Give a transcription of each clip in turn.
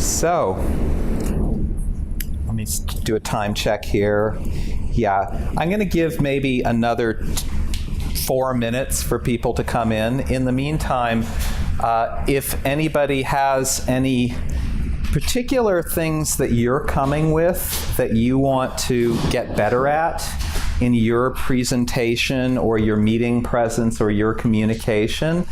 So, let me do a time check here. Yeah, I'm going to give maybe another 4 minutes for people to come in. In the meantime, if anybody has any particular things that you're coming with that you want to get better at in your presentation or your meeting presence or your communication,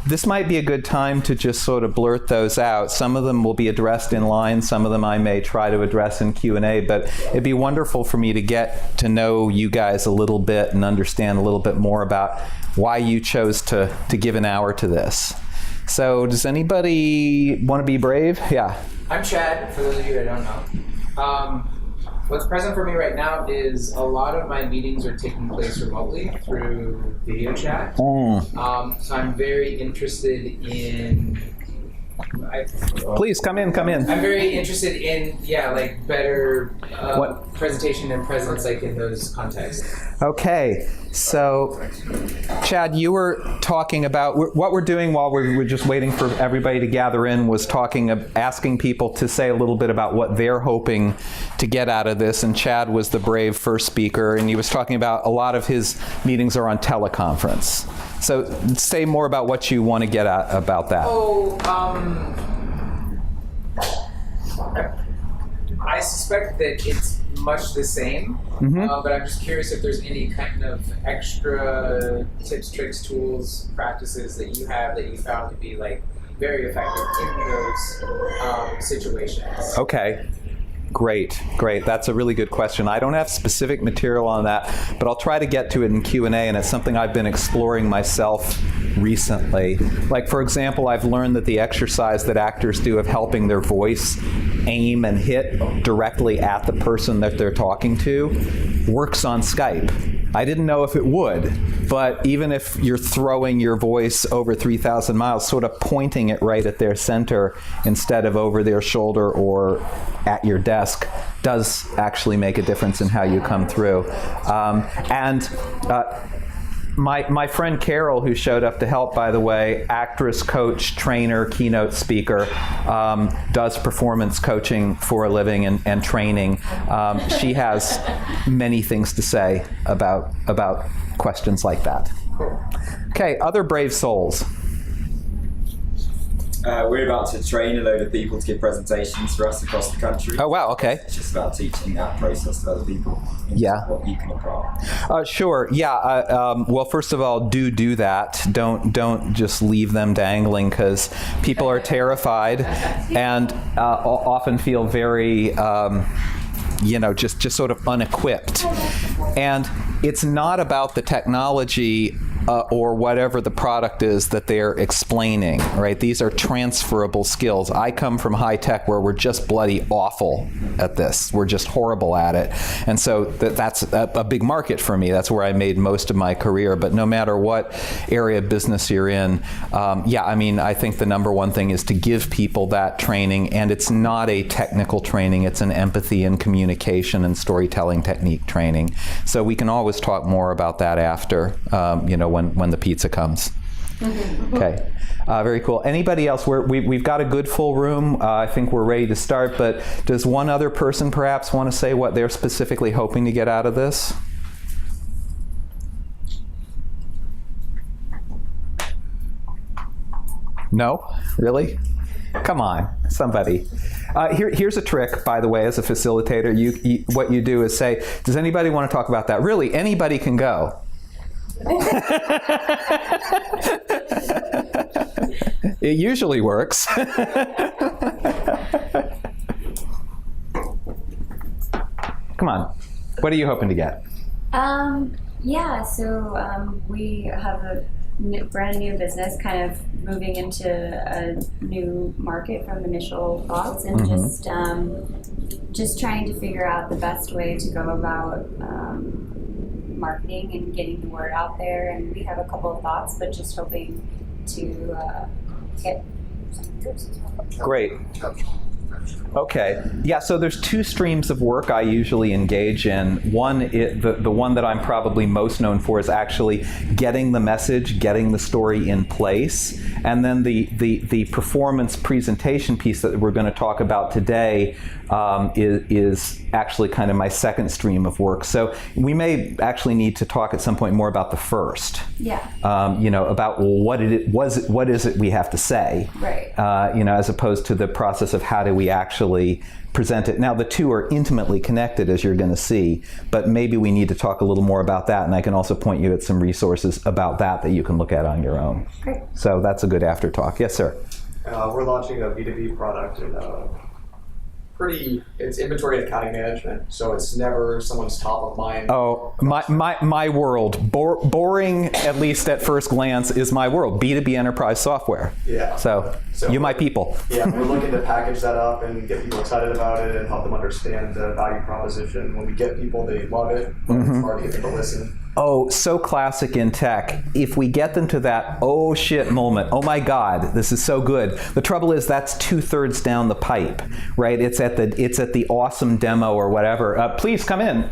this might be a good time to just sort of blurt those out. Some of them will be addressed in line, some of them I may try to address in Q&A, but it'd be wonderful for me to get to know you guys a little bit and understand a little bit more about why you chose to give an hour to this. So does anybody want to be brave? Yeah. I'm Chad, for those of you that don't know. What's present for me right now is a lot of my meetings are taking place remotely through video chat. So I'm very interested in... Please, come in. I'm very interested in, like better presentation and presence like in those contexts. Okay, so Chad, you were talking about what we're doing while we're just waiting for everybody to gather in was asking people to say a little bit about what they're hoping to get out of this, and Chad was the brave first speaker, and he was talking about a lot of his meetings are on teleconference. So say more about what you want to get at about that. I suspect that it's much the same, but I'm just curious if there's any kind of extra tips, tricks, tools, practices that you have that you found to be like very effective in those situations. Okay. Great. That's a really good question. I don't have specific material on that, but I'll try to get to it in Q&A, and it's something I've been exploring myself recently. Like, for example, I've learned that the exercise that actors do of helping their voice aim and hit directly at the person that they're talking to works on Skype. I didn't know if it would, but even if you're throwing your voice over 3,000 miles, sort of pointing it right at their center instead of over their shoulder or at your desk does actually make a difference in how you come through. My friend Carol, who showed up to help, by the way, actress, coach, trainer, keynote speaker, does performance coaching for a living and training. She has many things to say about questions like that. Okay, other brave souls. We're about to train a load of people to give presentations for us across the country. Oh, wow, okay. It's just about teaching that process to other people. Yeah. What you can apply. Sure. Yeah. Well, first of all, do that. Don't just leave them dangling, because people are terrified and often feel very, just sort of unequipped. And it's not about the technology or whatever the product is that they're explaining, right? These are transferable skills. I come from high tech where we're just bloody awful at this. We're just horrible at it. And so that's a big market for me. That's where I made most of my career. But no matter what area of business you're in, I think the number one thing is to give people that training. And it's not a technical training. It's an empathy and communication and storytelling technique training. So we can always talk more about that after, when the pizza comes. Okay, very cool. Anybody else? We've got a good full room. I think we're ready to start, but does one other person perhaps want to say what they're specifically hoping to get out of this? No? Really? Come on, somebody. Here's a trick, by the way, as a facilitator. What you do is say, does anybody want to talk about that? Really, anybody can go. It usually works. Come on. What are you hoping to get? We have a brand new business, kind of moving into a new market from initial thoughts, and just trying to figure out the best way to go about marketing and getting the word out there. And we have a couple of thoughts, but just hoping to get some groups as well. Great. Okay. Yeah, so there's two streams of work I usually engage in. One, the one that I'm probably most known for is actually getting the message, getting the story in place. And then the performance presentation piece that we're going to talk about today is actually kind of my second stream of work. So we may actually need to talk at some point more about the first. Yeah. About what is it we have to say. Right. As opposed to the process of how do we actually present it. Now, the two are intimately connected, as you're going to see, but maybe we need to talk a little more about that, and I can also point you at some resources about that you can look at on your own. Great. So that's a good after talk. Yes, sir. We're launching a B2B product and it's inventory and accounting management, so it's never someone's top of mind. Oh, my world. Boring, at least at first glance, is my world. B2B enterprise software. Yeah. So you my people. Yeah, we're looking to package that up and get people excited about it and help them understand the value proposition. When we get people, they love it. It's hard to get them to listen. Oh, so classic in tech. If we get them to that oh shit moment, oh my God, this is so good. The trouble is that's 2/3 down the pipe, right? It's at the awesome demo or whatever. Please come in.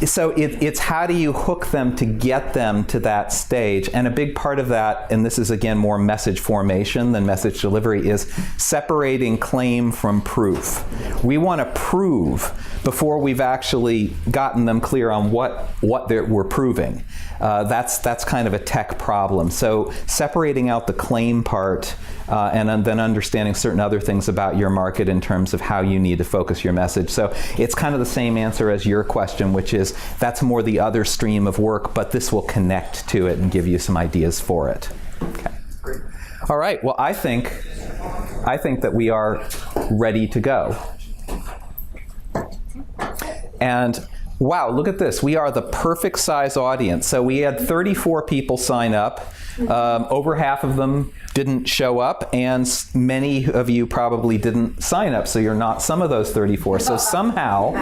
So it's how do you hook them to get them to that stage? And a big part of that, and this is again more message formation than message delivery, is separating claim from proof. We want to prove before we've actually gotten them clear on what we're proving. That's kind of a tech problem. So separating out the claim part and then understanding certain other things about your market in terms of how you need to focus your message. So it's kind of the same answer as your question, which is that's more the other stream of work, but this will connect to it and give you some ideas for it. Okay. Great. All right. Well, I think that we are ready to go. And wow, look at this. We are the perfect size audience. So we had 34 people sign up. Over half of them didn't show up, and many of you probably didn't sign up, so you're not some of those 34. So somehow,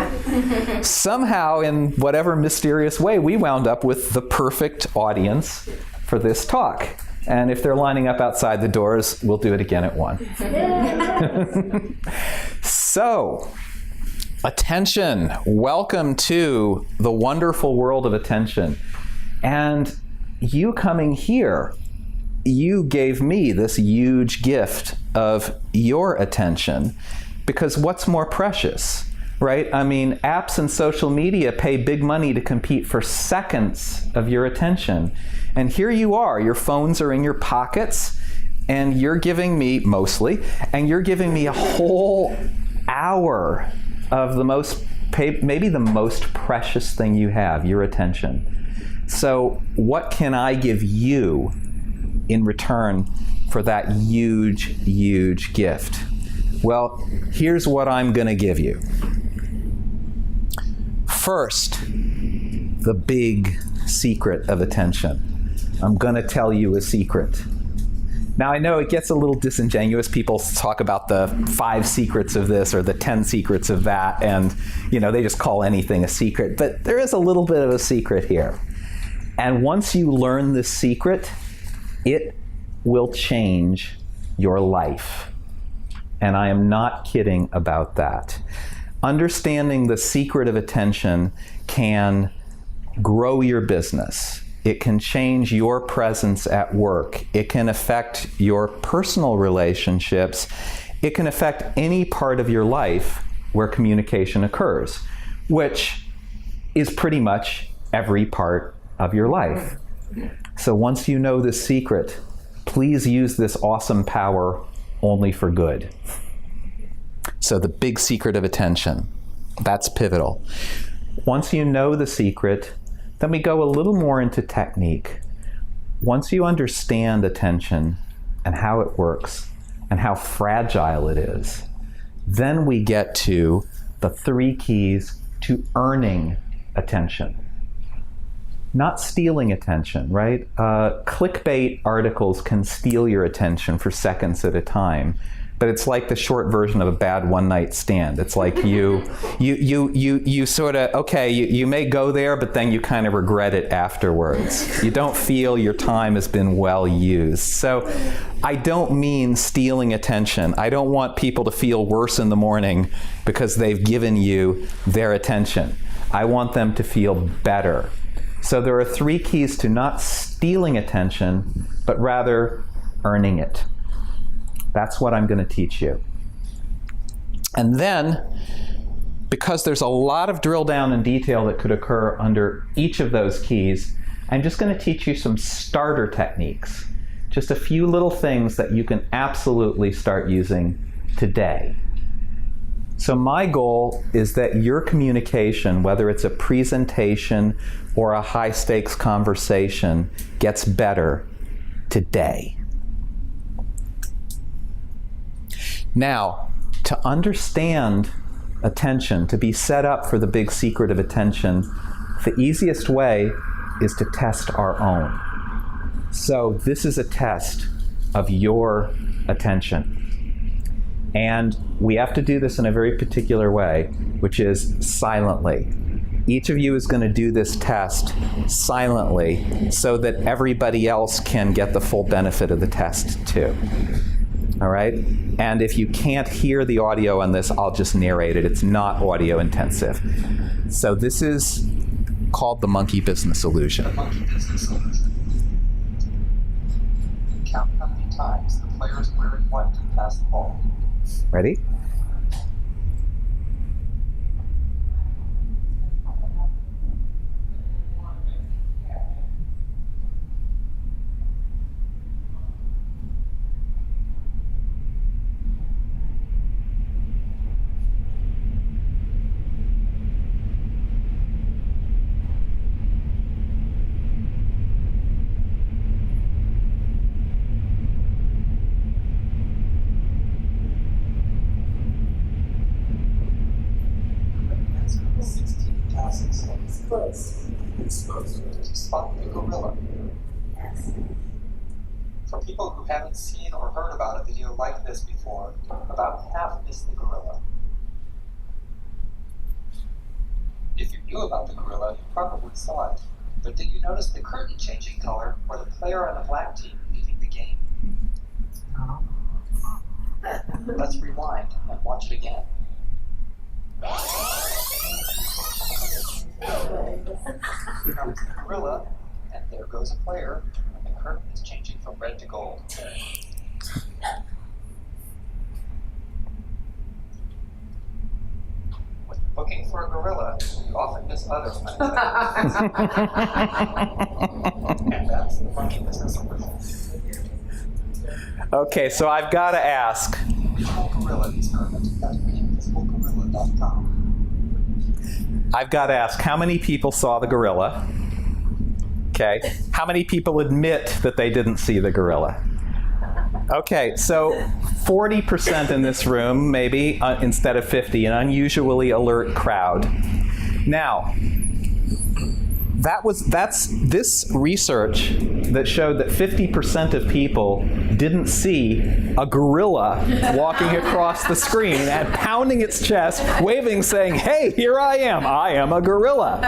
in whatever mysterious way, we wound up with the perfect audience for this talk. And if they're lining up outside the doors, we'll do it again at 1. So, attention. Welcome to the wonderful world of attention. And you coming here, you gave me this huge gift of your attention, because what's more precious, right? I mean, apps and social media pay big money to compete for seconds of your attention. And here you are, your phones are in your pockets, and you're giving me, mostly, and you're giving me a whole hour of maybe the most precious thing you have, your attention. So what can I give you in return for that huge, huge gift? Well, here's what I'm going to give you. First, the big secret of attention. I'm going to tell you a secret. Now, I know it gets a little disingenuous. People talk about the 5 secrets of this or the 10 secrets of that, and they just call anything a secret. But there is a little bit of a secret here. And once you learn this secret, it will change your life. And I am not kidding about that. Understanding the secret of attention can grow your business. It can change your presence at work. It can affect your personal relationships. It can affect any part of your life where communication occurs, which is pretty much every part of your life. So once you know this secret, please use this awesome power only for good. So the big secret of attention, that's pivotal. Once you know the secret, then we go a little more into technique. Once you understand attention and how it works and how fragile it is, then we get to the 3 keys to earning attention. Not stealing attention, right? Clickbait articles can steal your attention for seconds at a time. but it's like the short version of a bad one-night stand. It's like you sort of, okay, you may go there, but then you kind of regret it afterwards. You don't feel your time has been well used. So I don't mean stealing attention. I don't want people to feel worse in the morning because they've given you their attention. I want them to feel better. So there are 3 keys to not stealing attention, but rather earning it. That's what I'm going to teach you. And then, because there's a lot of drill down and detail that could occur under each of those keys, I'm just going to teach you some starter techniques. Just a few little things that you can absolutely start using today. So my goal is that your communication, whether it's a presentation or a high-stakes conversation, gets better today. Now, to understand attention, to be set up for the big secret of attention, the easiest way is to test our own. So this is a test of your attention. And we have to do this in a very particular way, which is silently. Each of you is going to do this test silently so that everybody else can get the full benefit of the test too. All right? And if you can't hear the audio on this, I'll just narrate it. It's not audio intensive. So this is called the monkey business illusion. The monkey business illusion. Count how many times the players wearing white pass the ball. Ready? Exposed to spot the gorilla. Yes. For people who haven't seen or heard about a video like this before, about half missed the gorilla. If you knew about the gorilla, you probably saw it. But did you notice the curtain changing color or the player on the black team leaving the game? Let's rewind and watch it again. Here comes the gorilla, and there goes a player, and the curtain is changing from red to gold. When you're looking for a gorilla, you often miss other unexpected and that's the monkey business illusion. Okay, so I've got to ask, Invisible Gorilla experiment at invisiblegorilla.com. how many people saw the gorilla? Okay. How many people admit that they didn't see the gorilla? Okay, so 40% in this room, maybe, instead of 50, an unusually alert crowd. Now, that's this research that showed that 50% of people didn't see a gorilla walking across the screen and pounding its chest, waving, saying, "Hey, here I am a gorilla."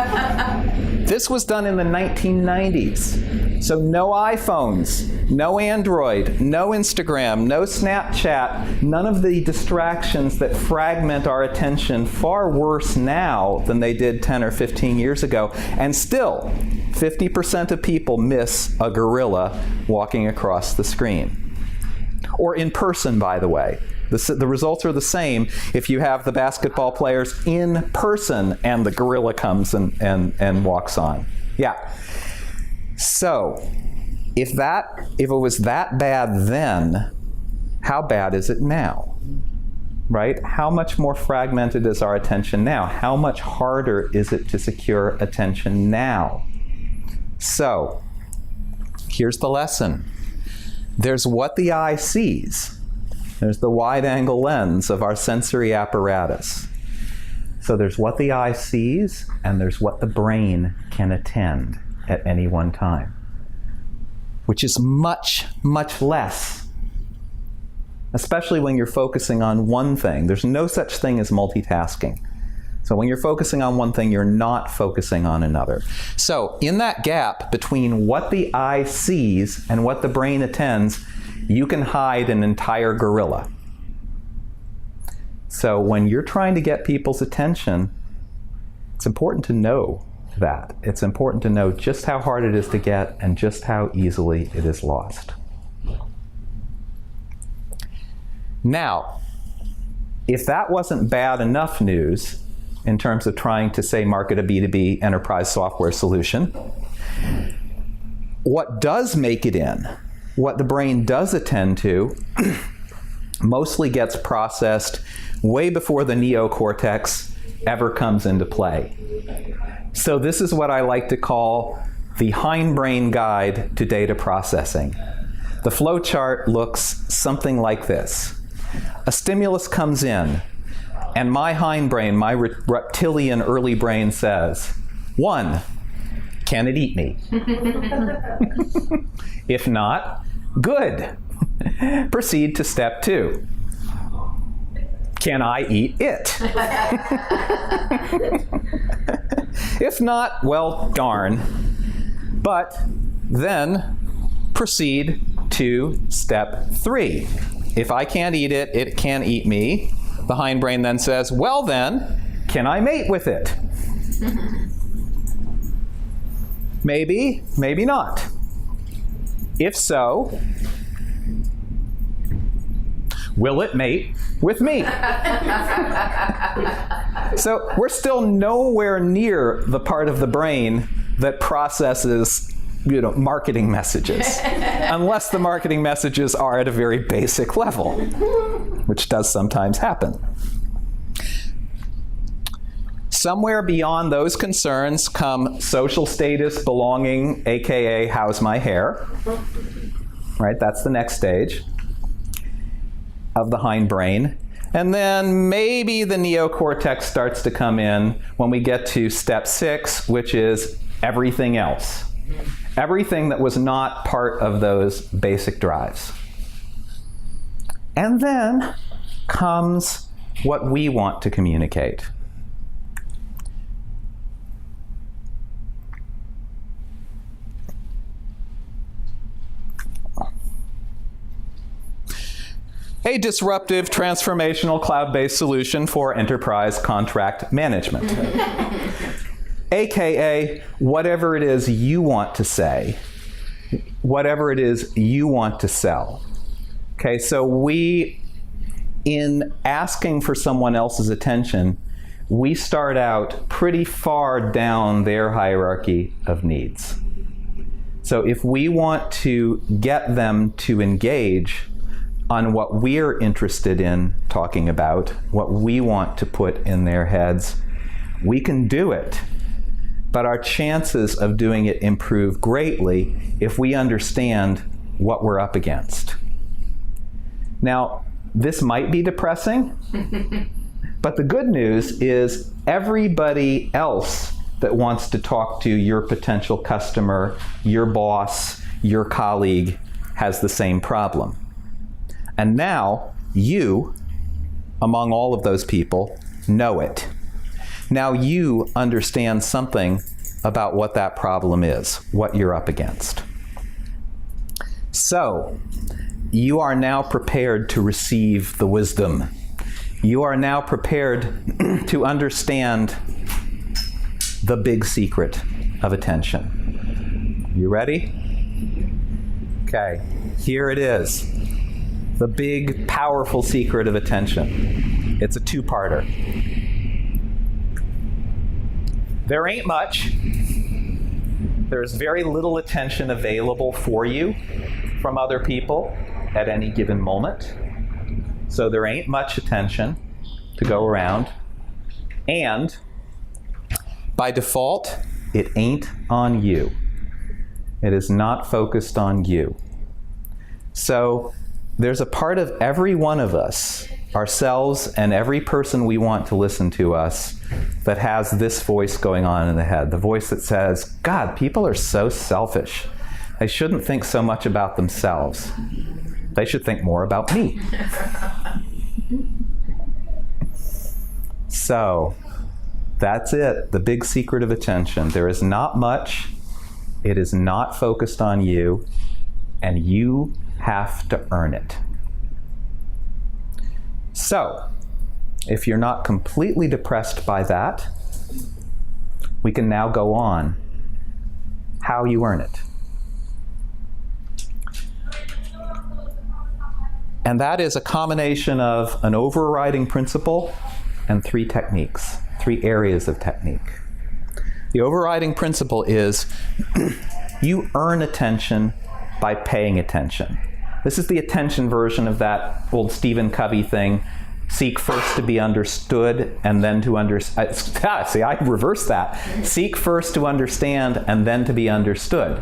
This was done in the 1990s. So no iPhones, no Android, no Instagram, no Snapchat, none of the distractions that fragment our attention far worse now than they did 10 or 15 years ago. And still, 50% of people miss a gorilla walking across the screen. Or in person, by the way. The results are the same if you have the basketball players in person and the gorilla comes and walks on. Yeah. So, if it was that bad then, how bad is it now? Right? How much more fragmented is our attention now? How much harder is it to secure attention now? So, here's the lesson. There's what the eye sees. There's the wide-angle lens of our sensory apparatus. So there's what the eye sees, and there's what the brain can attend at any one time, which is much, much less especially when you're focusing on one thing. There's no such thing as multitasking. So when you're focusing on one thing, you're not focusing on another. So in that gap between what the eye sees and what the brain attends, you can hide an entire gorilla. So when you're trying to get people's attention, it's important to know that. It's important to know just how hard it is to get and just how easily it is lost. Now, if that wasn't bad enough news in terms of trying to, say, market a B2B enterprise software solution, what does make it in, what the brain does attend to, mostly gets processed way before the neocortex ever comes into play. So this is what I like to call the hindbrain guide to data processing. The flow chart looks something like this. A stimulus comes in, and my hindbrain, my reptilian early brain says, 1, can it eat me? If not, good. Proceed to step 2. Can I eat it? If not, well, darn. But then proceed to step 3. If I can't eat it, it can't eat me. The hindbrain then says, well then, can I mate with it? Maybe, maybe not. If so, will it mate with me? So we're still nowhere near the part of the brain that processes, marketing messages, unless the marketing messages are at a very basic level, which does sometimes happen. Somewhere beyond those concerns come social status, belonging, aka how's my hair? Right, that's the next stage of the hindbrain. And then maybe the neocortex starts to come in when we get to step 6, which is everything else. Everything that was not part of those basic drives. And then comes what we want to communicate. A disruptive, transformational, cloud-based solution for enterprise contract management. AKA, whatever it is you want to say, whatever it is you want to sell. Okay, so in asking for someone else's attention, we start out pretty far down their hierarchy of needs. So if we want to get them to engage on what we're interested in talking about, what we want to put in their heads, we can do it. But our chances of doing it improve greatly if we understand what we're up against. Now, this might be depressing, but the good news is everybody else that wants to talk to your potential customer, your boss, your colleague has the same problem. And now you, among all of those people, know it. Now you understand something about what that problem is, what you're up against. So, you are now prepared to receive the wisdom. You are now prepared to understand the big secret of attention. You ready? Okay, here it is. The big, powerful secret of attention. It's a two-parter. There ain't much. There's very little attention available for you from other people at any given moment. So there ain't much attention to go around. And by default, it ain't on you. It is not focused on you. So there's a part of every one of us, ourselves and every person we want to listen to us, that has this voice going on in the head. The voice that says, God, people are so selfish. They shouldn't think so much about themselves. They should think more about me. So, that's it. The big secret of attention. There is not much. It is not focused on you, and you have to earn it. So, if you're not completely depressed by that, we can now go on. How you earn it. And that is a combination of an overriding principle and 3 techniques, 3 areas of technique. The overriding principle is you earn attention by paying attention. This is the attention version of that old Stephen Covey thing. Seek first to be understood and then to understand. See, I reversed that. Seek first to understand and then to be understood.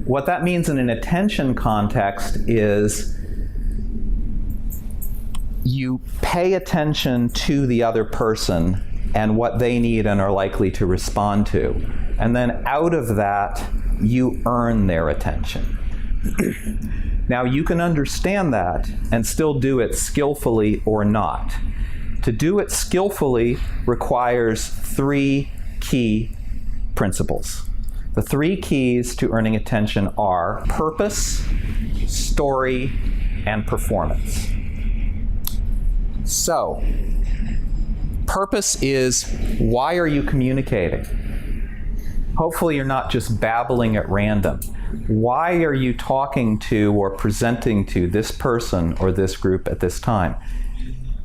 What that means in an attention context is you pay attention to the other person and what they need and are likely to respond to. And then out of that, you earn their attention. Now, you can understand that and still do it skillfully or not. To do it skillfully requires 3 key principles. The 3 keys to earning attention are purpose, story, and performance. So, purpose is, why are you communicating? Hopefully you're not just babbling at random. Why are you talking to or presenting to this person or this group at this time?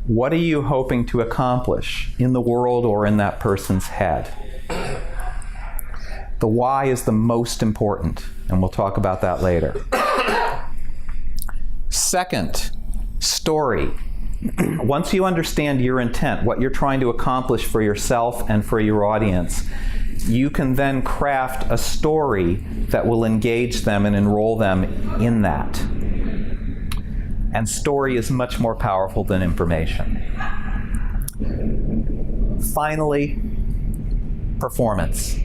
What are you hoping to accomplish in the world or in that person's head? The why is the most important, and we'll talk about that later. Second, story. Once you understand your intent, what you're trying to accomplish for yourself and for your audience, you can then craft a story that will engage them and enroll them in that. And story is much more powerful than information. Finally, performance.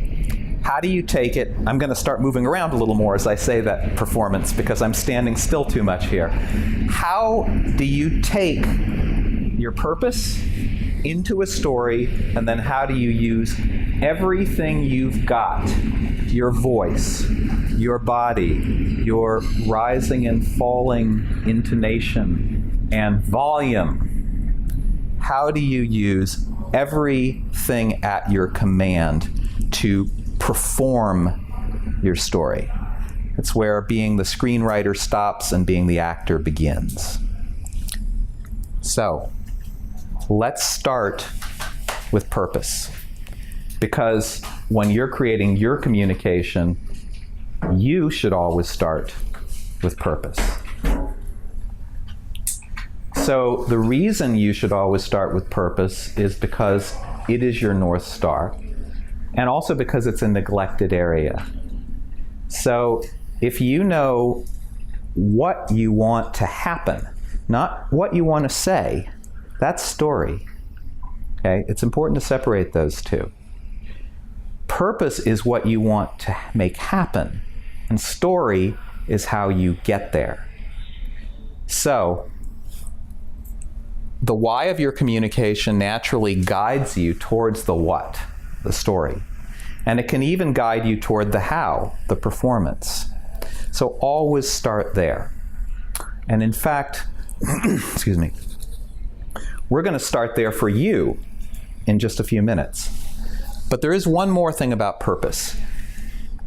How do you take it? I'm going to start moving around a little more as I say that performance because I'm standing still too much here. How do you take your purpose into a story, and then how do you use everything you've got, your voice, your body, your rising and falling intonation and volume, how do you use everything at your command to perform your story? It's where being the screenwriter stops and being the actor begins. So, let's start with purpose. Because when you're creating your communication, you should always start with purpose. So the reason you should always start with purpose is because it is your North Star, and also because it's a neglected area. So if you know what you want to happen, not what you want to say, that's story. Okay? It's important to separate those two. Purpose is what you want to make happen, and story is how you get there. So, the why of your communication naturally guides you towards the what, the story. And it can even guide you toward the how, the performance. So always start there. And in fact, excuse me, we're going to start there for you in just a few minutes. But there is one more thing about purpose.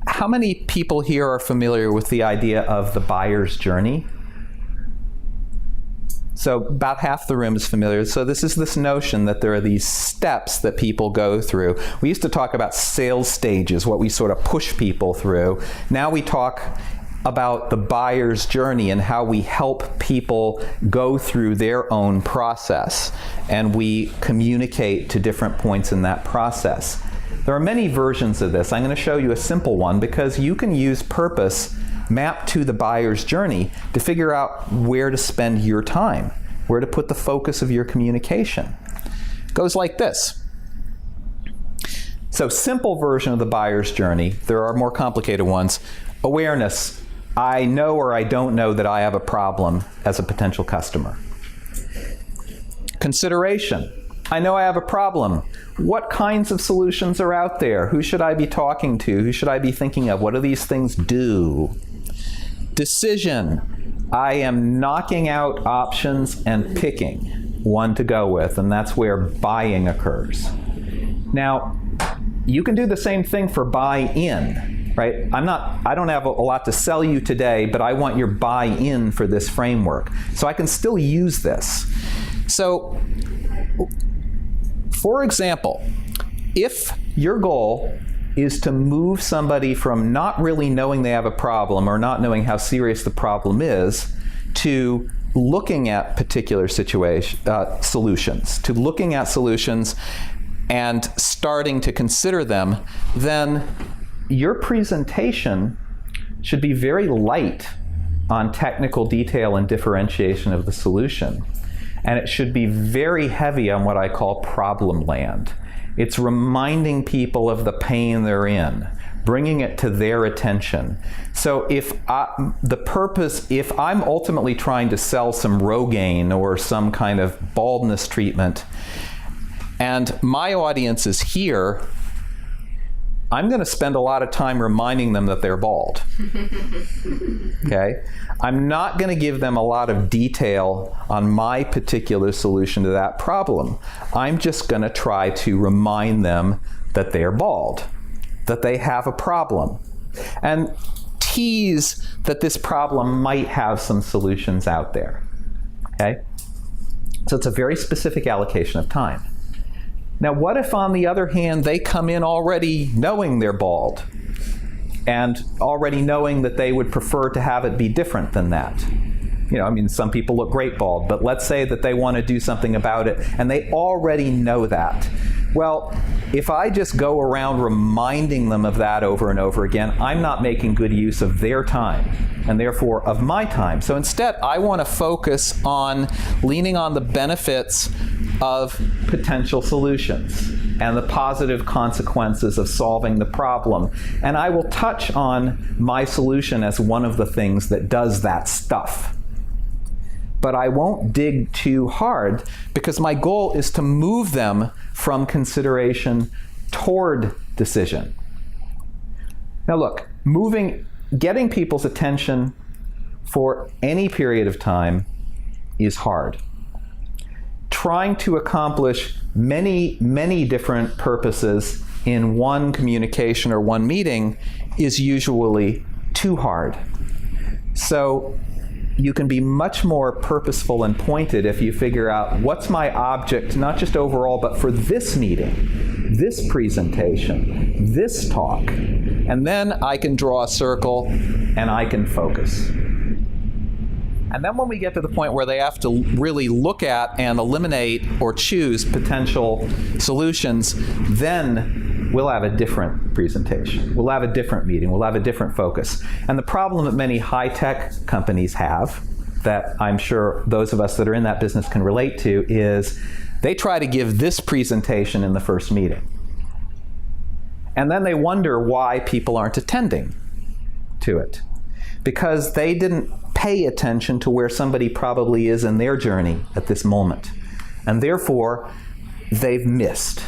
How many people here are familiar with the idea of the buyer's journey? So about half the room is familiar. So this is this notion that there are these steps that people go through. We used to talk about sales stages, what we sort of push people through. Now we talk about the buyer's journey and how we help people go through their own process. And we communicate to different points in that process. There are many versions of this. I'm going to show you a simple one because you can use purpose mapped to the buyer's journey to figure out where to spend your time, where to put the focus of your communication. It goes like this. So simple version of the buyer's journey. There are more complicated ones. Awareness. I know or I don't know that I have a problem as a potential customer. Consideration. I know I have a problem. What kinds of solutions are out there? Who should I be talking to? Who should I be thinking of? What do these things do? Decision. I am knocking out options and picking one to go with, and that's where buying occurs. Now, you can do the same thing for buy-in, right? I don't have a lot to sell you today, but I want your buy-in for this framework. So I can still use this. So, for example, if your goal is to move somebody from not really knowing they have a problem or not knowing how serious the problem is to looking at particular solutions, to looking at solutions and starting to consider them, then your presentation should be very light on technical detail and differentiation of the solution. And it should be very heavy on what I call problem land. It's reminding people of the pain they're in, bringing it to their attention. So if I'm ultimately trying to sell some Rogaine or some kind of baldness treatment, and my audience is here, I'm going to spend a lot of time reminding them that they're bald. Okay? I'm not going to give them a lot of detail on my particular solution to that problem. I'm just going to try to remind them that they're bald, that they have a problem, and tease that this problem might have some solutions out there. Okay? So it's a very specific allocation of time. Now, what if, on the other hand, they come in already knowing they're bald and already knowing that they would prefer to have it be different than that? Some people look great bald, but let's say that they want to do something about it and they already know that. Well, if I just go around reminding them of that over and over again, I'm not making good use of their time and therefore of my time. So instead, I want to focus on leaning on the benefits of potential solutions and the positive consequences of solving the problem. And I will touch on my solution as one of the things that does that stuff. But I won't dig too hard because my goal is to move them from consideration toward decision. Now look, getting people's attention for any period of time is hard. Trying to accomplish many, many different purposes in one communication or one meeting is usually too hard. So you can be much more purposeful and pointed if you figure out what's my object, not just overall, but for this meeting, this presentation, this talk. And then I can draw a circle and I can focus. And then when we get to the point where they have to really look at and eliminate or choose potential solutions, then we'll have a different presentation. We'll have a different meeting. We'll have a different focus. And the problem that many high-tech companies have, that I'm sure those of us that are in that business can relate to, is they try to give this presentation in the first meeting. And then they wonder why people aren't attending to it. Because they didn't pay attention to where somebody probably is in their journey at this moment. And therefore, they've missed.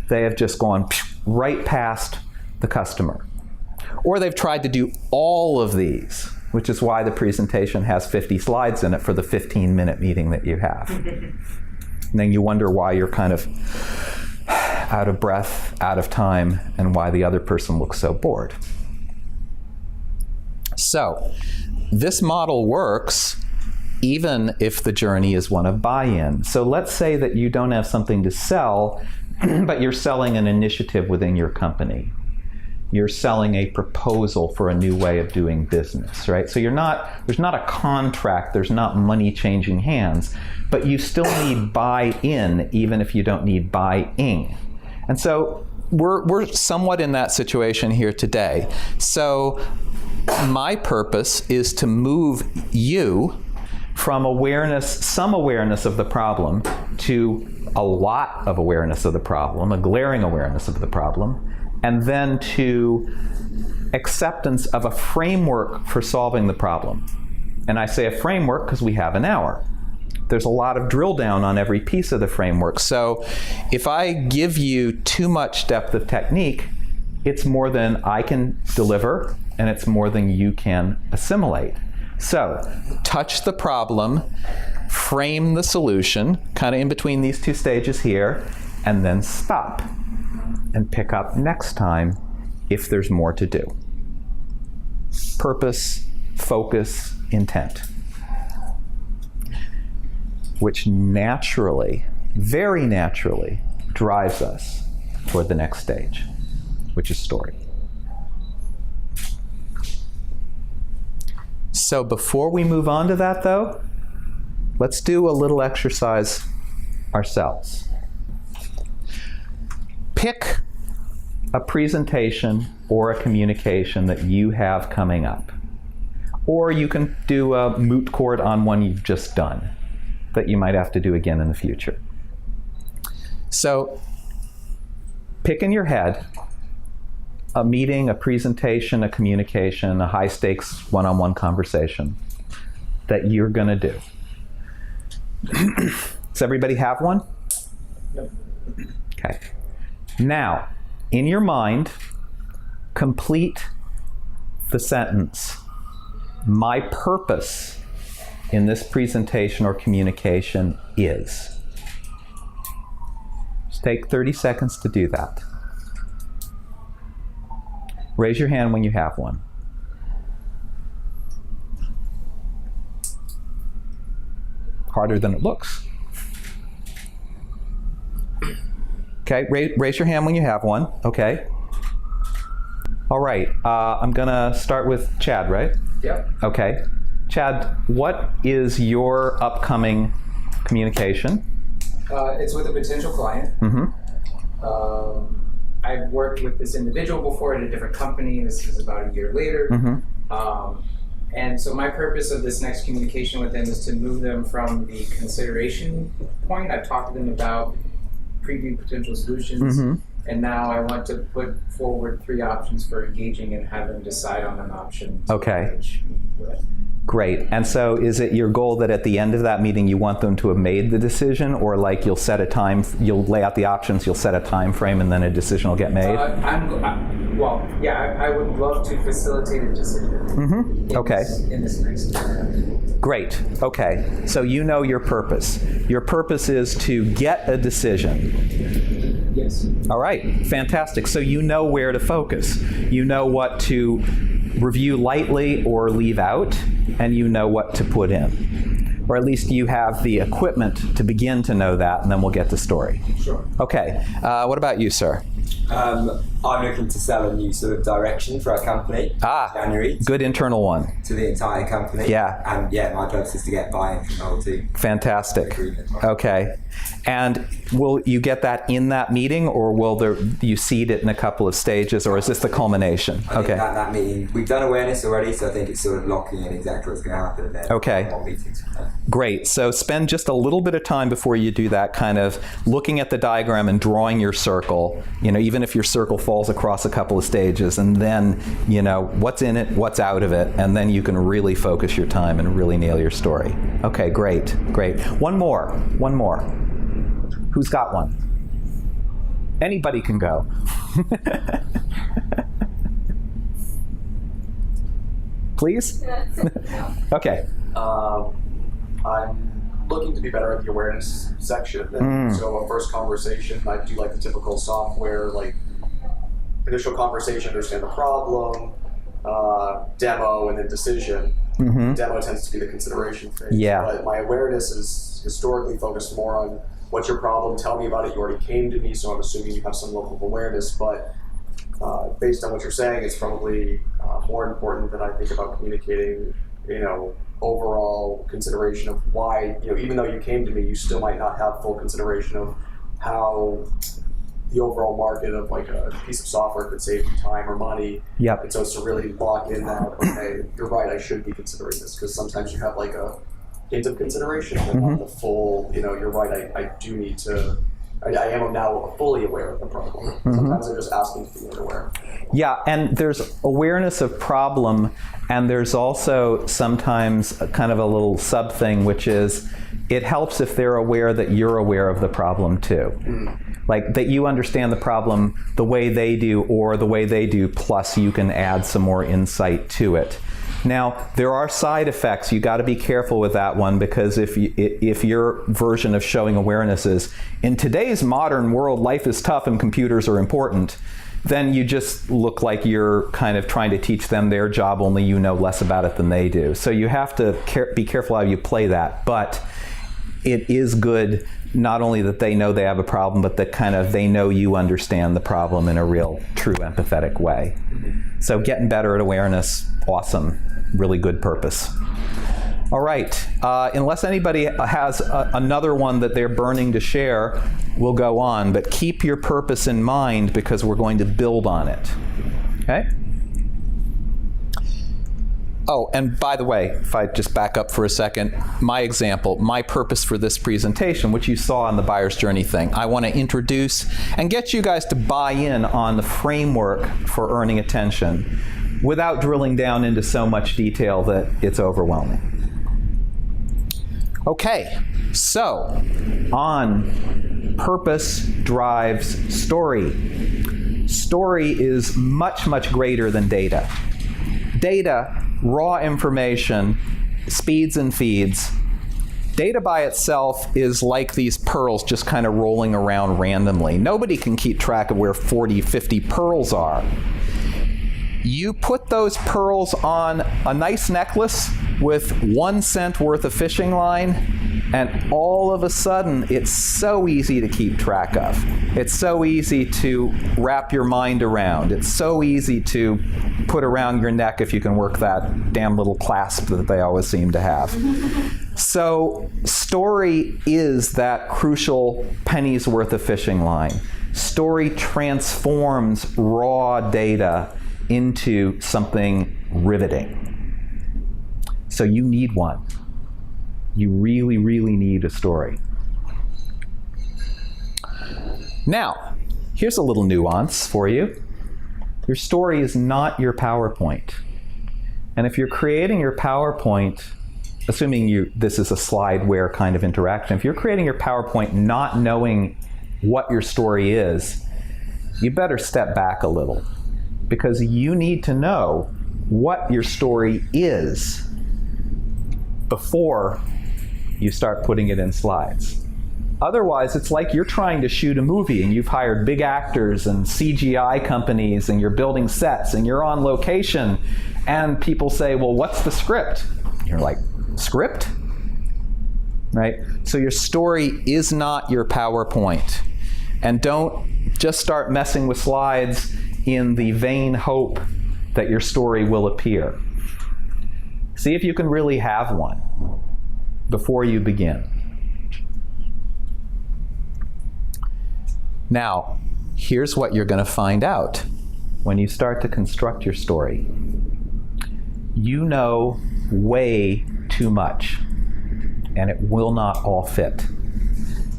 They have just gone right past the customer. Or they've tried to do all of these, which is why the presentation has 50 slides in it for the 15-minute meeting that you have. And then you wonder why you're kind of out of breath, out of time, and why the other person looks so bored. So, this model works even if the journey is one of buy-in. So let's say that you don't have something to sell, but you're selling an initiative within your company. You're selling a proposal for a new way of doing business, right? So there's not a contract, there's not money changing hands, but you still need buy-in even if you don't need buy-ing. And so we're somewhat in that situation here today. So my purpose is to move you from some awareness of the problem, to a lot of awareness of the problem, a glaring awareness of the problem, and then to acceptance of a framework for solving the problem. And I say a framework because we have an hour. There's a lot of drill down on every piece of the framework. So if I give you too much depth of technique, it's more than I can deliver, and it's more than you can assimilate. So touch the problem, frame the solution, kind of in between these two stages here, and then stop and pick up next time if there's more to do. Purpose, focus, intent. Which naturally, very naturally, drives us toward the next stage, which is story. So before we move on to that, though, let's do a little exercise ourselves. Pick a presentation or a communication that you have coming up. Or you can do a moot court on one you've just done that you might have to do again in the future. So pick in your head a meeting, a presentation, a communication, a high-stakes one-on-one conversation that you're going to do. Does everybody have one? Yep. Okay. Now, in your mind, complete the sentence. My purpose in this presentation or communication is. Just take 30 seconds to do that. Raise your hand when you have one. Harder than it looks. Okay, raise your hand when you have one. Okay. All right, I'm gonna start with Chad, right? Yep. Okay. Chad, what is your upcoming communication? It's with a potential client. Mm-hmm. I've worked with this individual before at a different company. This is about a year later. Mm-hmm. And so my purpose of this next communication with them is to move them from the consideration point. I've talked to them about preview potential solutions. Mm-hmm. And now I want to put forward 3 options for engaging and have them decide on an option to Okay. engage with. Great. And so is it your goal that at the end of that meeting you want them to have made the decision, or like you'll set a time, you'll lay out the options, you'll set a time frame, and then a decision will get made? I would love to facilitate a decision. Mm-hmm. Okay. In this next. Great. Okay. So you know your purpose. Your purpose is to get a decision. Yes. All right. Fantastic. So you know where to focus. You know what to review lightly or leave out, and you know what to put in. Or at least you have the equipment to begin to know that, and then we'll get to story. Sure. Okay. What about you, sir? I'm looking to sell a new sort of direction for our company. January. Good internal one. To the entire company. Yeah. And yeah, my purpose is to get buy-in from the whole team. Fantastic. Okay. And will you get that in that meeting, or will you seed it in a couple of stages, or is this the culmination? I think that meeting, we've done awareness already, so I think it's sort of locking in exactly what's going to happen there. Okay. More meetings from there. Great. So spend just a little bit of time before you do that, kind of looking at the diagram and drawing your circle, even if your circle falls across a couple of stages, and then, what's in it, what's out of it, and then you can really focus your time and really nail your story. Okay, great. One more. Who's got one? Anybody can go. Please? Okay. I'm looking to be better at the awareness section. And so a first conversation, I do like the typical software, like initial conversation, understand the problem, demo, and then decision. Mm-hmm. Demo tends to be the consideration phase. Yeah. But my awareness is historically focused more on what's your problem, tell me about it, you already came to me, so I'm assuming you have some level of awareness, but based on what you're saying, it's probably more important that I think about communicating, overall consideration of why, even though you came to me, you still might not have full consideration of how the overall market of like a piece of software could save you time or money. Yep. And so it's to really lock in that, okay, you're right, I should be considering this, because sometimes you have like a hint of consideration, but not the full, you're right, I do need to I am now fully aware of the problem. Sometimes I'm just asking to be made aware. Yeah, and there's awareness of problem, and there's also sometimes kind of a little sub thing, which is it helps if they're aware that you're aware of the problem too. Like that you understand the problem the way they do or the way they do, plus you can add some more insight to it. Now, there are side effects. You got to be careful with that one, because if your version of showing awareness is, in today's modern world, life is tough and computers are important, then you just look like you're kind of trying to teach them their job, only you know less about it than they do. So you have to be careful how you play that. But it is good not only that they know they have a problem, but that kind of they know you understand the problem in a real, true, empathetic way. So getting better at awareness, awesome. Really good purpose. All right. Unless anybody has another one that they're burning to share, we'll go on. But keep your purpose in mind, because we're going to build on it. Okay? Oh, and by the way, if I just back up for a second, my example, my purpose for this presentation, which you saw on the buyer's journey thing, I want to introduce and get you guys to buy in on the framework for earning attention without drilling down into so much detail that it's overwhelming. Okay, so on purpose drives story. Story is much, much greater than data. Data, raw information, speeds and feeds. Data by itself is like these pearls just kind of rolling around randomly. Nobody can keep track of where 40, 50 pearls are. You put those pearls on a nice necklace with 1 cent worth of fishing line, and all of a sudden, it's so easy to keep track of. It's so easy to wrap your mind around. It's so easy to put around your neck if you can work that damn little clasp that they always seem to have. So story is that crucial penny's worth of fishing line. Story transforms raw data into something riveting. So you need one. You really, really need a story. Now, here's a little nuance for you. Your story is not your PowerPoint. And if you're creating your PowerPoint, assuming this is a slideware kind of interaction, if you're creating your PowerPoint not knowing what your story is, you better step back a little, because you need to know what your story is before you start putting it in slides. Otherwise, it's like you're trying to shoot a movie and you've hired big actors and CGI companies and you're building sets and you're on location and people say, well, what's the script? You're like, script? Right? So your story is not your PowerPoint. And don't just start messing with slides in the vain hope that your story will appear. See if you can really have one before you begin. Now, here's what you're going to find out when you start to construct your story. You know way too much, and it will not all fit.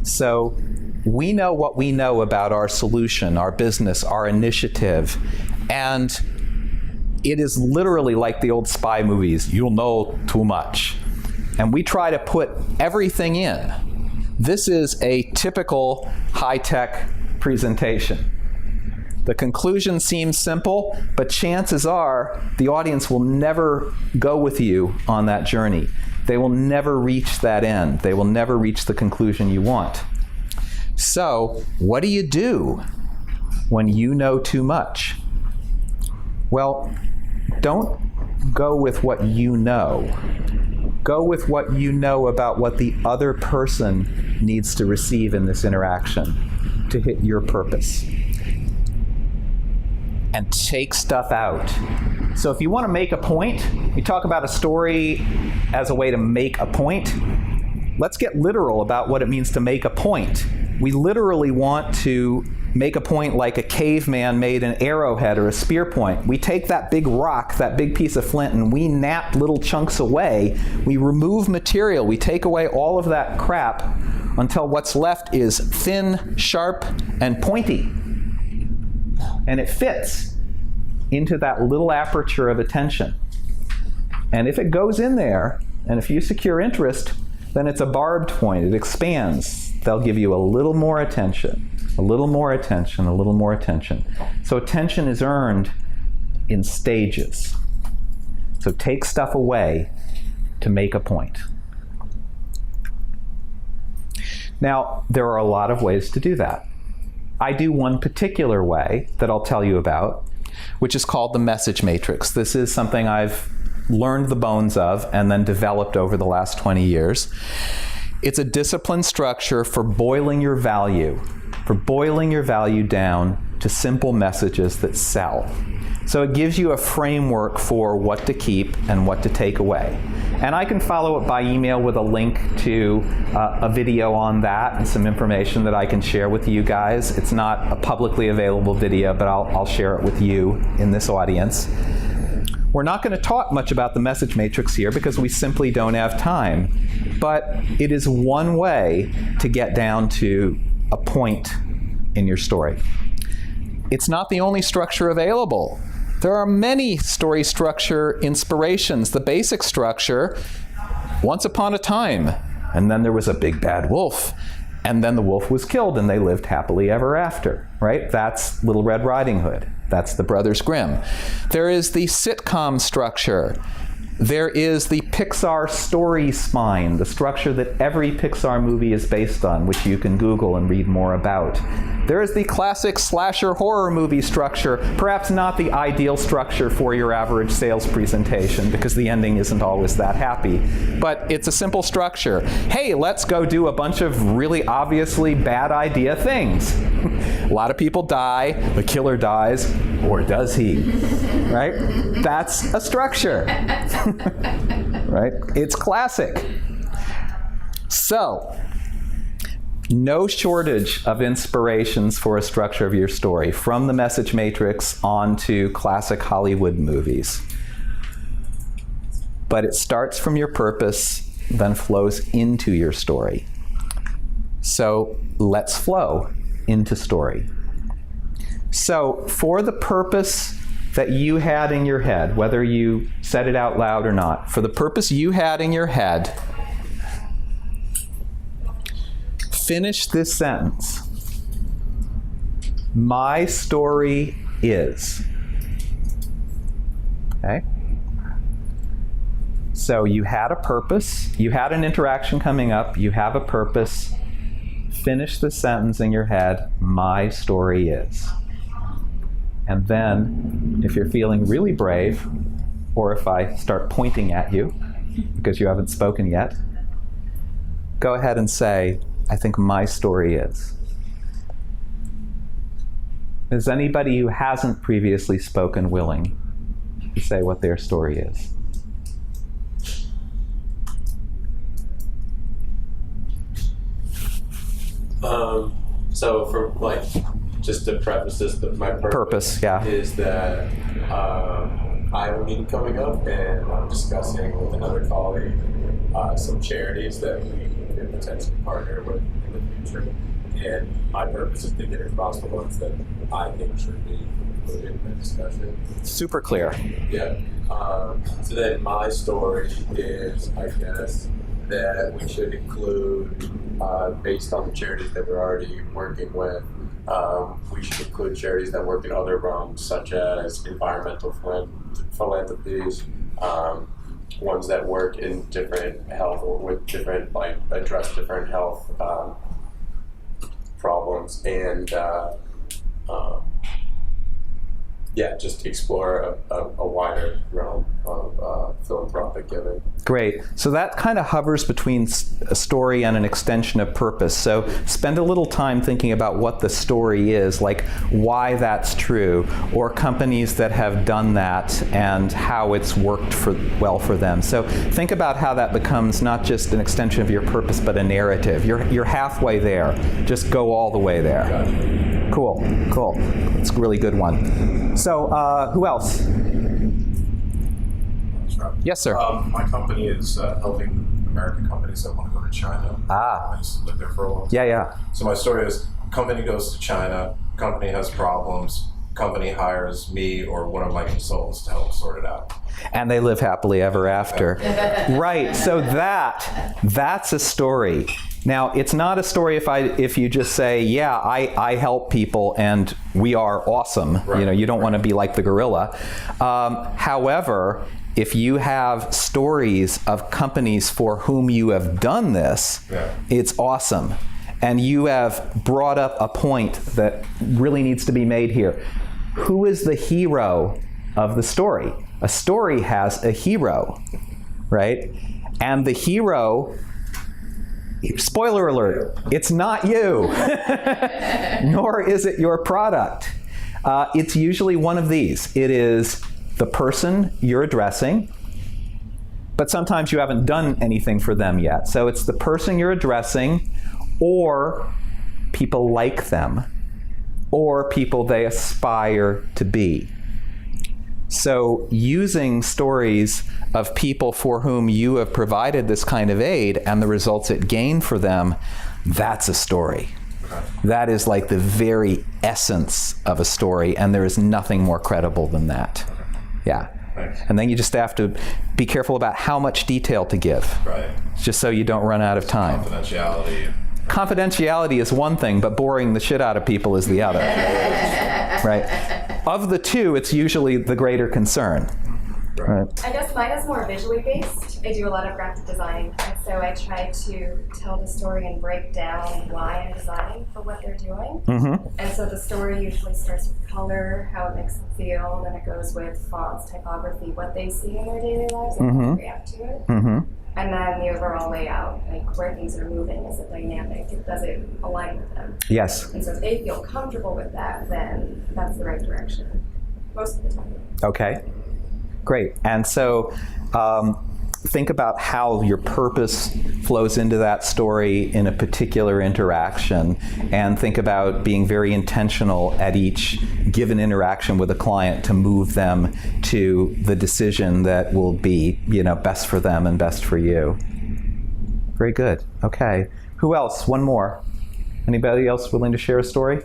So we know what we know about our solution, our business, our initiative, and it is literally like the old spy movies. You'll know too much. And we try to put everything in. This is a typical high-tech presentation. The conclusion seems simple, but chances are the audience will never go with you on that journey. They will never reach that end. They will never reach the conclusion you want. So, what do you do when you know too much? Well, don't go with what you know. Go with what you know about what the other person needs to receive in this interaction to hit your purpose. And take stuff out. So if you want to make a point, you talk about a story as a way to make a point. Let's get literal about what it means to make a point. We literally want to make a point like a caveman made an arrowhead or a spear point. We take that big rock, that big piece of flint, and we nap little chunks away. We remove material. We take away all of that crap until what's left is thin, sharp, and pointy. And it fits into that little aperture of attention. And if it goes in there, and if you secure interest, then it's a barbed point. It expands. They'll give you a little more attention, a little more attention, a little more attention. So attention is earned in stages. So take stuff away to make a point. Now, there are a lot of ways to do that. I do one particular way that I'll tell you about, which is called the message matrix. This is something I've learned the bones of and then developed over the last 20 years. It's a disciplined structure for boiling your value down to simple messages that sell. So it gives you a framework for what to keep and what to take away. And I can follow it by email with a link to a video on that and some information that I can share with you guys. It's not a publicly available video, but I'll share it with you in this audience. We're not going to talk much about the message matrix here because we simply don't have time. But it is one way to get down to a point in your story. It's not the only structure available. There are many story structure inspirations. The basic structure, once upon a time, and then there was a big bad wolf, and then the wolf was killed and they lived happily ever after, right? That's Little Red Riding Hood. That's the Brothers Grimm. There is the sitcom structure. There is the Pixar story spine, the structure that every Pixar movie is based on, which you can Google and read more about. There is the classic slasher horror movie structure, perhaps not the ideal structure for your average sales presentation because the ending isn't always that happy, but it's a simple structure. Hey, let's go do a bunch of really obviously bad idea things. A lot of people die, the killer dies, or does he? Right? That's a structure. Right? It's classic. So, no shortage of inspirations for a structure of your story, from the message matrix on to classic Hollywood movies. But it starts from your purpose, then flows into your story. So let's flow into story. So for the purpose that you had in your head, whether you said it out loud or not, for the purpose you had in your head, finish this sentence. My story is. Okay? So you had a purpose, you had an interaction coming up, you have a purpose. Finish the sentence in your head, my story is. And then, if you're feeling really brave, or if I start pointing at you because you haven't spoken yet, go ahead and say, I think my story is. Is anybody who hasn't previously spoken willing to say what their story is? So for just to preface this, my purpose yeah. is that I have a meeting coming up and I'm discussing with another colleague some charities that we could potentially partner with in the future. And my purpose is to get across the ones that I think should be included in the discussion. Super clear. Yeah. So then my story is, I guess, that we should include, based on the charities that we're already working with, we should include charities that work in other realms, such as environmental philanthropies, ones that work in different health or with different, address different health problems, and just to explore a wider realm of philanthropic giving. Great. So that kind of hovers between a story and an extension of purpose. So spend a little time thinking about what the story is, like why that's true, or companies that have done that and how it's worked well for them. So think about how that becomes not just an extension of your purpose, but a narrative. You're halfway there. Just go all the way there. Gotcha. Cool. It's a really good one. So who else? Yes, sir. My company is helping American companies that want to go to China. I used to live there for a while. Yeah. So my story is, company goes to China, company has problems, company hires me or one of my consultants to help sort it out. And they live happily ever after. Right. So that's a story. Now, it's not a story if you just say, yeah, I help people and we are awesome. Right. You don't want to be like the gorilla. However, if you have stories of companies for whom you have done this, it's awesome. And you have brought up a point that really needs to be made here. Who is the hero of the story? A story has a hero, right? And the hero, spoiler alert, it's not you, nor is it your product. It's usually one of these. It is the person you're addressing, but sometimes you haven't done anything for them yet. So it's the person you're addressing, or people like them, or people they aspire to be. So using stories of people for whom you have provided this kind of aid and the results it gained for them, that's a story. That is like the very essence of a story, and there is nothing more credible than that. Yeah. And then you just have to be careful about how much detail to give. Right. Just so you don't run out of time. Confidentiality. Confidentiality is one thing, but boring the shit out of people is the other. Right? Of the two, it's usually the greater concern. Right. I guess mine is more visually based. I do a lot of graphic design, and so I try to tell the story and break down why I'm designing for what they're doing. Mm-hmm. And so the story usually starts with color, how it makes them feel, then it goes with fonts, typography, what they see in their daily lives, and how they react to it. Mm-hmm. And then the overall layout, like where things are moving, is it dynamic? Does it align with them? Yes. And so if they feel comfortable with that, then that's the right direction, most of the time. Okay. Great. And so think about how your purpose flows into that story in a particular interaction, and think about being very intentional at each given interaction with a client to move them to the decision that will be, best for them and best for you. Very good. Okay. Who else? One more. Anybody else willing to share a story?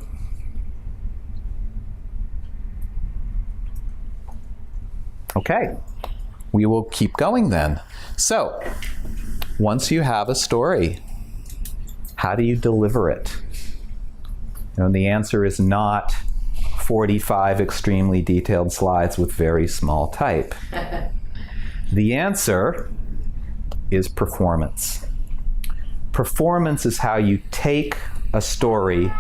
Okay, we will keep going then. So, once you have a story, how do you deliver it? The answer is not 45 extremely detailed slides with very small type. The answer is performance. Performance is how you take a story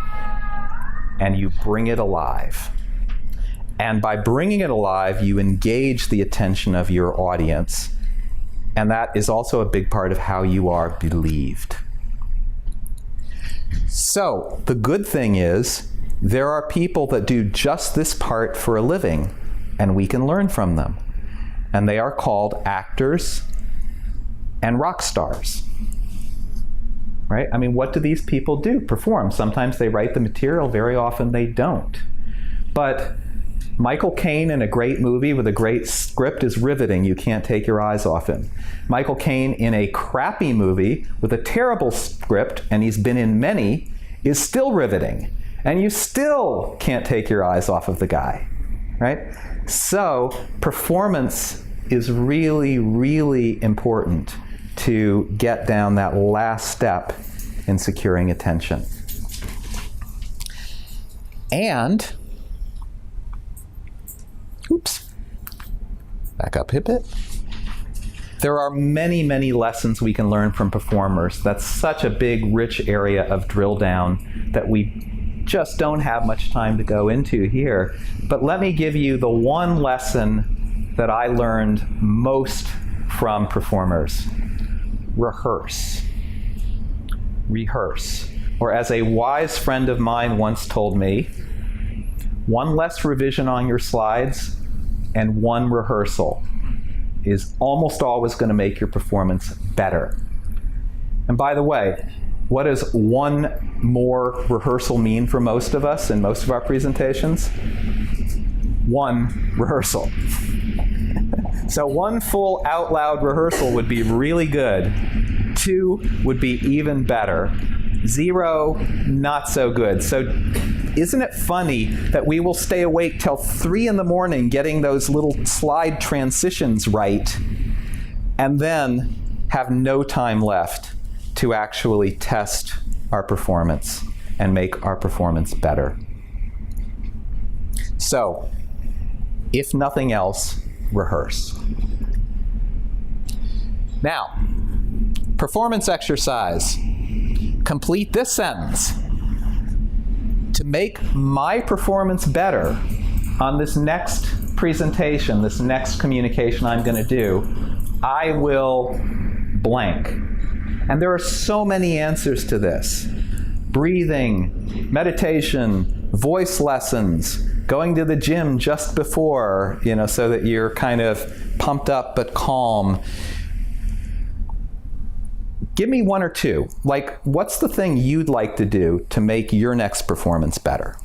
and you bring it alive. And by bringing it alive, you engage the attention of your audience. And that is also a big part of how you are believed. So the good thing is, there are people that do just this part for a living, and we can learn from them. And they are called actors and rock stars. Right? I mean, what do these people do? Perform. Sometimes they write the material, very often they don't. But Michael Caine in a great movie with a great script is riveting. You can't take your eyes off him. Michael Caine in a crappy movie with a terrible script, and he's been in many, is still riveting. And you still can't take your eyes off of the guy, right? So performance is really, really important to get down that last step in securing attention. And back up a bit. There are many, many lessons we can learn from performers. That's such a big, rich area of drill down that we just don't have much time to go into here. But let me give you the one lesson that I learned most from performers. Rehearse. Rehearse. Or as a wise friend of mine once told me, one less revision on your slides and one rehearsal is almost always going to make your performance better. And by the way, what does one more rehearsal mean for most of us in most of our presentations? One rehearsal. So one full out loud rehearsal would be really good. 2 would be even better. 0, not so good. So isn't it funny that we will stay awake till 3 in the morning getting those little slide transitions right, and then have no time left to actually test our performance and make our performance better? So, if nothing else, rehearse. Now, performance exercise. Complete this sentence. To make my performance better on this next presentation, this next communication I'm going to do, I will blank. And there are so many answers to this. Breathing, meditation, voice lessons, going to the gym just before, so that you're kind of pumped up but calm. Give me 1 or 2. Like, what's the thing you'd like to do to make your next performance better?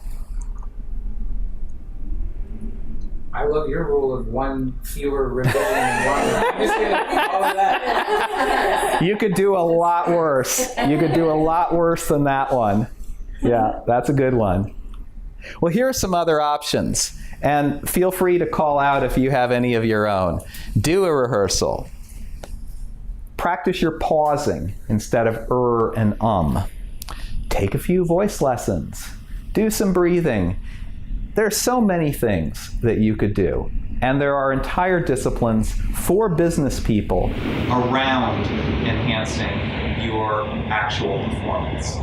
I love your rule of 1 fewer rebellion and 1. I'm just kidding. All of that. You could do a lot worse. You could do a lot worse than that one. Yeah, that's a good one. Well, here are some other options. And feel free to call out if you have any of your own. Do a rehearsal. Practice your pausing instead of and Take a few voice lessons. Do some breathing. There are so many things that you could do. And there are entire disciplines for business people around enhancing your actual performance.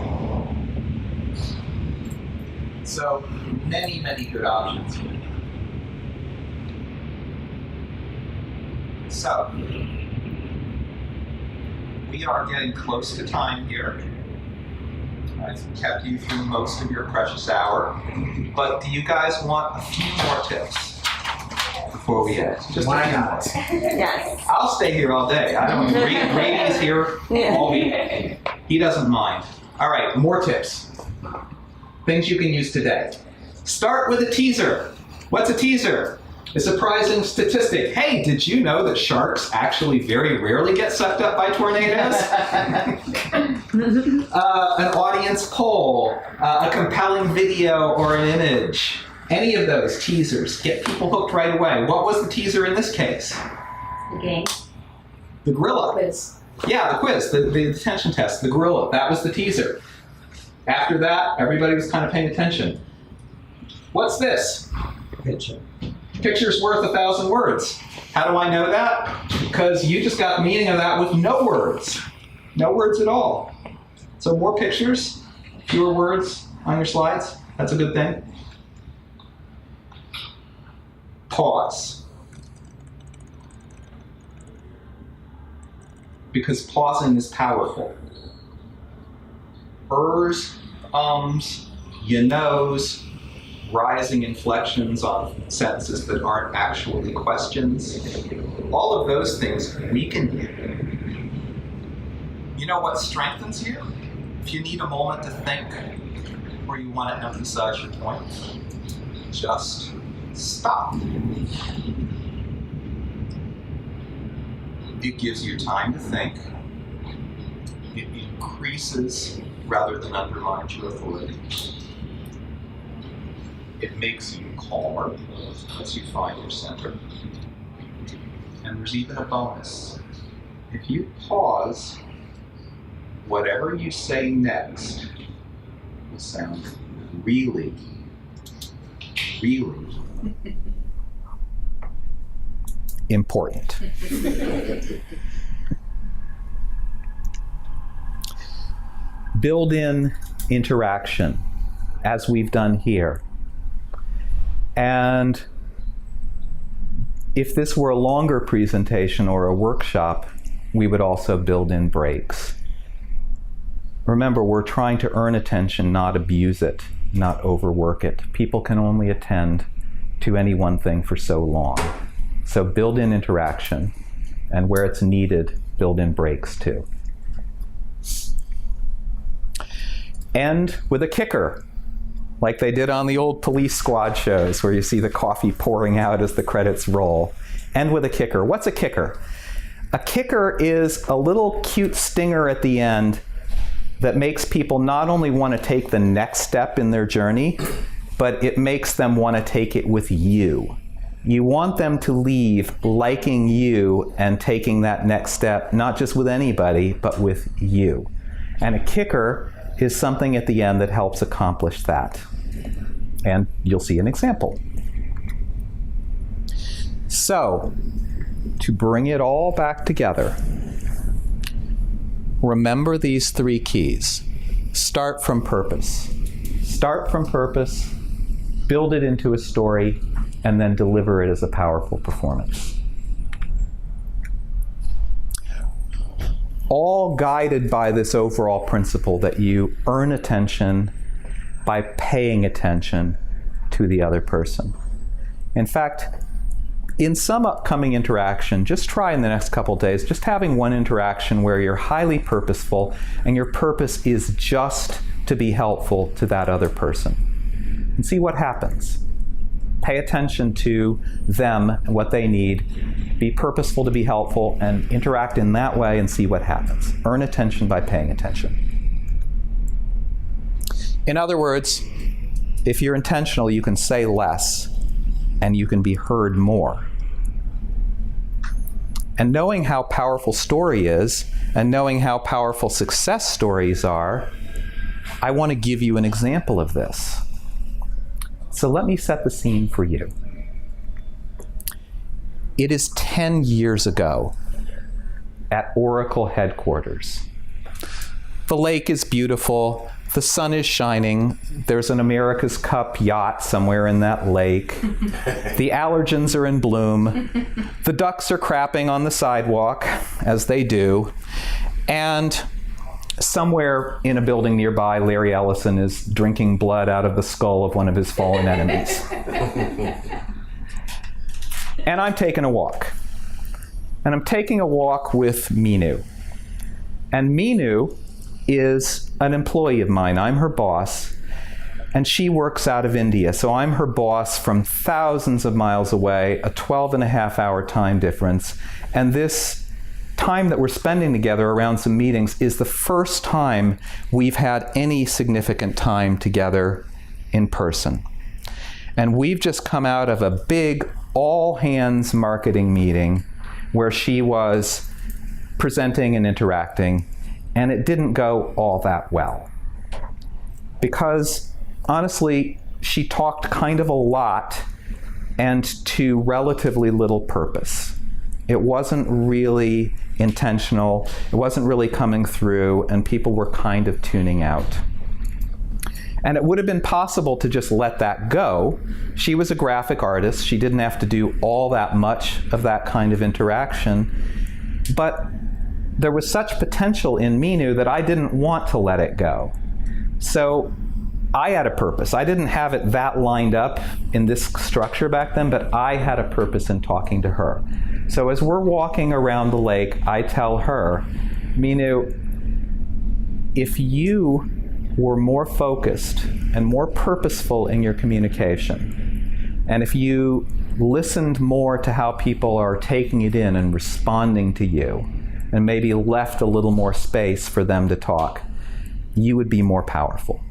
So, many, many good options. So, we are getting close to time here. I've kept you through most of your precious hour. But do you guys want a few more tips before we end? Just Why a few not? more. Yes. I'll stay here all day. I don't. Brady's here all week. He doesn't mind. All right, more tips. Things you can use today. Start with a teaser. What's a teaser? A surprising statistic. Hey, did you know that sharks actually very rarely get sucked up by tornadoes? An audience poll, a compelling video or an image. Any of those teasers get people hooked right away. What was the teaser in this case? The game. The gorilla. Quiz. Yeah, the quiz, the attention test, the gorilla. That was the teaser. After that, everybody was kind of paying attention. What's this? Picture. Picture's worth 1,000 words. How do I know that? Because you just got the meaning of that with no words. No words at all. So more pictures, fewer words on your slides. That's a good thing. Pause. Because pausing is powerful. Ers, ums, you knows, rising inflections on sentences that aren't actually questions. All of those things weaken you. You know what strengthens you? If you need a moment to think or you want to emphasize your point, just stop. It gives you time to think. It increases rather than undermines your authority. It makes you calmer as you find your center. And there's even a bonus. If you pause, whatever you say next will sound really, really important. Build in interaction, as we've done here. And if this were a longer presentation or a workshop, we would also build in breaks. Remember, we're trying to earn attention, not abuse it, not overwork it. People can only attend to any one thing for so long. So build in interaction, and where it's needed, build in breaks too. End with a kicker, like they did on the old Police Squad shows where you see the coffee pouring out as the credits roll. End with a kicker. What's a kicker? A kicker is a little cute stinger at the end that makes people not only want to take the next step in their journey, but it makes them want to take it with you. You want them to leave liking you and taking that next step, not just with anybody, but with you. And a kicker is something at the end that helps accomplish that. And you'll see an example. So, to bring it all back together, remember these 3 keys. Start from purpose. Start from purpose, build it into a story, and then deliver it as a powerful performance. All guided by this overall principle that you earn attention by paying attention to the other person. In fact, in some upcoming interaction, just try in the next couple days, just having one interaction where you're highly purposeful and your purpose is just to be helpful to that other person. And see what happens. Pay attention to them and what they need. Be purposeful to be helpful and interact in that way and see what happens. Earn attention by paying attention. In other words, if you're intentional, you can say less and you can be heard more. And knowing how powerful story is and knowing how powerful success stories are, I want to give you an example of this. So let me set the scene for you. It is 10 years ago at Oracle headquarters. The lake is beautiful. The sun is shining. There's an America's Cup yacht somewhere in that lake. The allergens are in bloom. The ducks are crapping on the sidewalk, as they do. And somewhere in a building nearby, Larry Ellison is drinking blood out of the skull of one of his fallen enemies. And I'm taking a walk. And I'm taking a walk with Minu. And Minu is an employee of mine. I'm her boss. And she works out of India. So I'm her boss from thousands of miles away, a 12-and-a-half-hour time difference. And this time that we're spending together around some meetings is the first time we've had any significant time together in person. And we've just come out of a big all-hands marketing meeting where she was presenting and interacting, and it didn't go all that well. Because, honestly, she talked kind of a lot and to relatively little purpose. It wasn't really intentional, it wasn't really coming through, and people were kind of tuning out. And it would have been possible to just let that go. She was a graphic artist. She didn't have to do all that much of that kind of interaction. But there was such potential in Minu that I didn't want to let it go. So I had a purpose. I didn't have it that lined up in this structure back then, but I had a purpose in talking to her. So as we're walking around the lake, I tell her, Minu, if you were more focused and more purposeful in your communication, and if you listened more to how people are taking it in and responding to you, and maybe left a little more space for them to talk, you would be more powerful.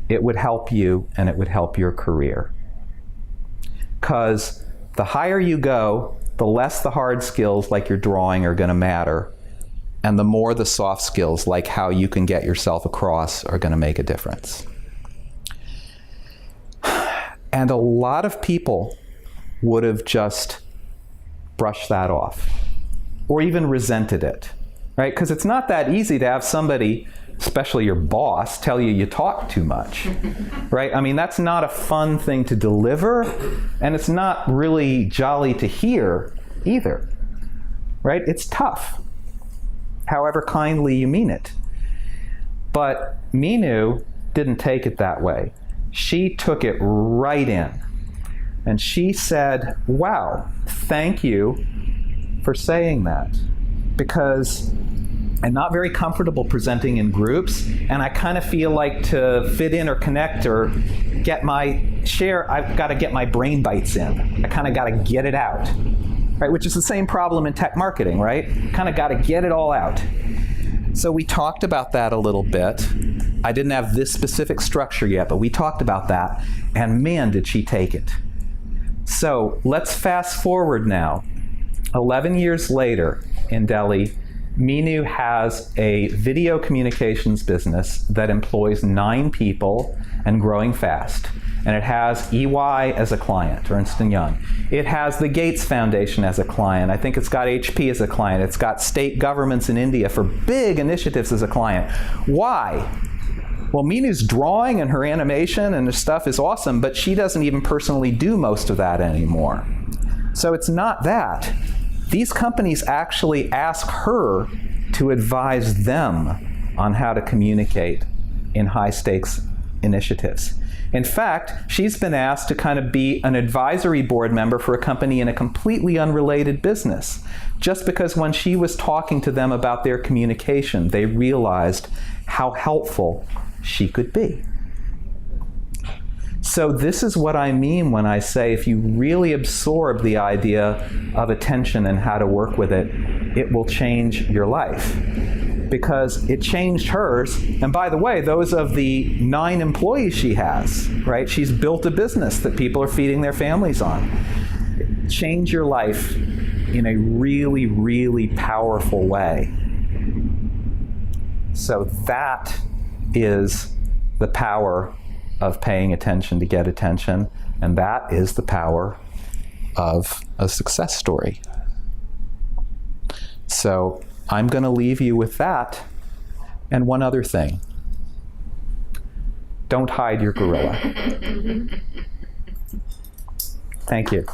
It would help you, and it would help your career. Because the higher you go, the less the hard skills like your drawing are going to matter, and the more the soft skills like how you can get yourself across are going to make a difference. And a lot of people would have just brushed that off or even resented it, right? Because it's not that easy to have somebody, especially your boss, tell you you talk too much, right? I mean, that's not a fun thing to deliver, and it's not really jolly to hear either, right? It's tough, however kindly you mean it. But Minu didn't take it that way. She took it right in. And she said, wow, thank you for saying that. Because I'm not very comfortable presenting in groups, and I kind of feel like to fit in or connect or get my share, I've got to get my brain bites in. I kind of got to get it out. right? Which is the same problem in tech marketing, right? Kind of got to get it all out. So we talked about that a little bit. I didn't have this specific structure yet, but we talked about that, and man, did she take it. So let's fast forward now. 11 years later in Delhi, Meenu has a video communications business that employs 9 people and growing fast. And it has EY as a client, Ernst & Young. It has the Gates Foundation as a client. I think it's got HP as a client. It's got state governments in India for big initiatives as a client. Why? Well, Meenu's drawing and her animation and her stuff is awesome, but she doesn't even personally do most of that anymore. So it's not that. These companies actually ask her to advise them on how to communicate in high-stakes initiatives. In fact, she's been asked to kind of be an advisory board member for a company in a completely unrelated business, just because when she was talking to them about their communication, they realized how helpful she could be. So this is what I mean when I say if you really absorb the idea of attention and how to work with it, it will change your life. Because it changed hers. And by the way, those of the 9 employees she has, right? She's built a business that people are feeding their families on. Change your life in a really, really powerful way. So that is the power of paying attention to get attention, and that is the power of a success story. So I'm going to leave you with that, and one other thing. Don't hide your gorilla. Thank you.